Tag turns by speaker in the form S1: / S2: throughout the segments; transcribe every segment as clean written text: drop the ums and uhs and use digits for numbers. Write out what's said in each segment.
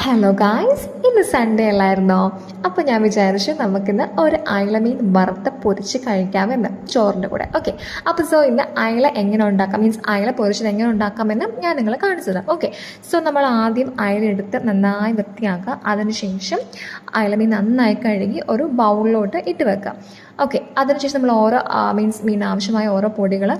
S1: Hello guys, ഇന്ന് Sunday അല്ലായിരുന്നോ? അപ്പോൾ ഞാൻ വിചാരിച്ചു നമുക്കിന്ന് ഒരു അയല മീൻ വറുത്ത് പൊരിച്ച് കഴിക്കാമെന്ന് ചോറിൻ്റെ കൂടെ. ഓക്കെ, അപ്പോൾ ഇന്ന് അയല എങ്ങനെ ഉണ്ടാക്കാം, മീൻസ് അയല പൊരിച്ചത് എങ്ങനെ ഉണ്ടാക്കാമെന്ന് ഞാൻ നിങ്ങളെ കാണിച്ചു തരാം. ഓക്കെ, നമ്മൾ ആദ്യം അയല എടുത്ത് നന്നായി വൃത്തിയാക്കുക. അതിനുശേഷം അയല മീൻ നന്നായി കഴുകി ഒരു ബൗളിലോട്ട് ഇട്ട് വെക്കുക. ഓക്കെ, അതിനുശേഷം നമ്മൾ ഓരോ മീൻ ആവശ്യമായ ഓരോ പൊടികൾ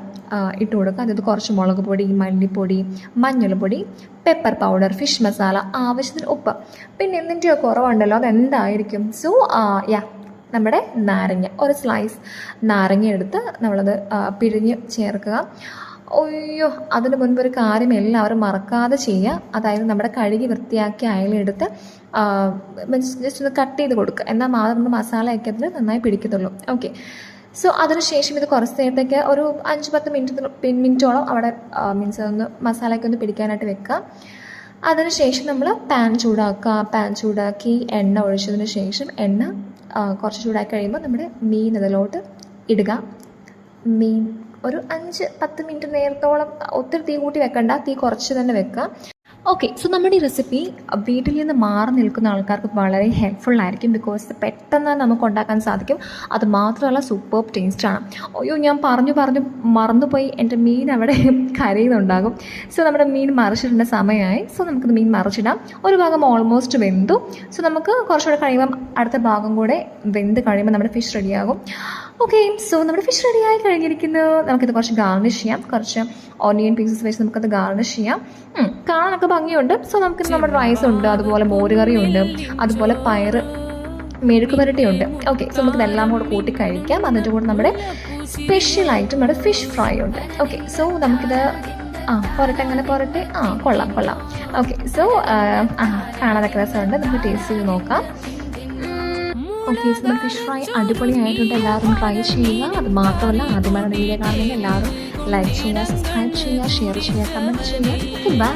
S1: ഇട്ട് കൊടുക്കുക. അതായത് കുറച്ച് മുളക് പൊടി, മല്ലിപ്പൊടി, മഞ്ഞൾപ്പൊടി, പെപ്പർ പൗഡർ, ഫിഷ് മസാല, ആവശ്യത്തിന് ഉപ്പ്. പിന്നെ എന്തിൻ്റെയോ കുറവുണ്ടല്ലോ, അതെന്തായിരിക്കും? നമ്മുടെ നാരങ്ങ, ഒരു സ്ലൈസ് നാരങ്ങ എടുത്ത് നമ്മളത് പിഴിഞ്ഞ് ചേർക്കുക. അയ്യോ, അതിന് മുൻപ് ഒരു കാര്യം എല്ലാവരും മറക്കാതെ ചെയ്യുക. അതായത് നമ്മുടെ കഴുകി വൃത്തിയാക്കി അയലെടുത്ത് ജസ്റ്റ് ഒന്ന് കട്ട് ചെയ്ത് കൊടുക്കുക. എന്നാൽ മാത്രം നമ്മുടെ മസാലയൊക്കെ അതിൽ നന്നായി പിടിക്കത്തുള്ളൂ. ഓക്കെ, അതിനുശേഷം ഇത് കുറച്ച് നേരത്തേക്ക് ഒരു 5-10 മിനിറ്റോളം അവിടെ മീൻസ് ഒന്ന് മസാലയൊക്കെ ഒന്ന് പിടിക്കാനായിട്ട് വെക്കുക. അതിനുശേഷം നമ്മൾ പാൻ ചൂടാക്കി എണ്ണ ഒഴിച്ചതിന് ശേഷം എണ്ണ കുറച്ച് ചൂടാക്കി കഴിയുമ്പോൾ നമ്മുടെ മീൻ അതിലോട്ട് ഇടുക. മീൻ ഒരു 5-10 മിനിറ്റ് നേരത്തോളം, ഒത്തിരി തീ കൂട്ടി വെക്കണ്ട, തീ കുറച്ച് തന്നെ വെക്കുക. ഓക്കെ, നമ്മുടെ ഈ റെസിപ്പി വീട്ടിൽ നിന്ന് മാറി നിൽക്കുന്ന ആൾക്കാർക്ക് വളരെ ഹെൽപ്ഫുൾ ആയിരിക്കും. ബിക്കോസ് പെട്ടെന്ന് നമുക്ക് ഉണ്ടാക്കാൻ സാധിക്കും. അത് മാത്രമല്ല സൂപ്പർ ടേസ്റ്റാണ്. അയ്യോ, ഞാൻ പറഞ്ഞു മറന്നുപോയി, എൻ്റെ മീൻ അവിടെ കരയുന്നുണ്ടാകും. നമ്മുടെ മീൻ മറിച്ചിടേണ്ട സമയമായി. നമുക്കിത് മീൻ മറിച്ചിടാം. ഒരു ഭാഗം ഓൾമോസ്റ്റ് വെന്തു. നമുക്ക് കുറച്ചുകൂടെ കഴിയുമ്പം അടുത്ത ഭാഗം കൂടെ വെന്ത് കഴിയുമ്പോൾ നമ്മുടെ ഫിഷ് റെഡിയാകും. ഓക്കെ, നമ്മുടെ ഫിഷ് റെഡിയായി കഴിഞ്ഞിരിക്കുന്നു. നമുക്കിത് കുറച്ച് ഗാർണിഷ് ചെയ്യാം. കുറച്ച് ഓണിയൻ പീസസ് വെച്ച് നമുക്കത് ഗാർണിഷ് ചെയ്യാം. കാണാനൊക്കെ ഭംഗിയുണ്ട്. നമുക്കിത് നമ്മുടെ റൈസ് ഉണ്ട്, അതുപോലെ മോരുകറി ഉണ്ട്, അതുപോലെ പയറ് മെഴുക്ക് പുരട്ടിയുണ്ട്. ഓക്കെ, നമുക്കിതെല്ലാം കൂടെ കൂട്ടി കഴിക്കാം. അതിൻ്റെ കൂടെ നമ്മുടെ സ്പെഷ്യലായിട്ട് നമ്മുടെ ഫിഷ് ഫ്രൈ ഉണ്ട്. ഓക്കെ, നമുക്കിത് പോരട്ടെ. കൊള്ളാം. ഓക്കെ, കാണാനൊക്കെ രസമുണ്ട്. നമുക്ക് ടേസ്റ്റ് ചെയ്ത് നോക്കാം. ഓക്കെ, ഫിഷ് ഫ്രൈ അടിപൊളിയായിട്ടുണ്ട്. എല്ലാവരും ട്രൈ ചെയ്യുക. അത് മാത്രമല്ല, ആദ്യമായി വീഡിയോ കാണുന്നത് എല്ലാവരും ലൈക്ക് ചെയ്യുക, സബ്സ്ക്രൈബ് ചെയ്യുക, ഷെയർ ചെയ്യുക, കമൻറ്റ് ചെയ്യുക. ബൈ.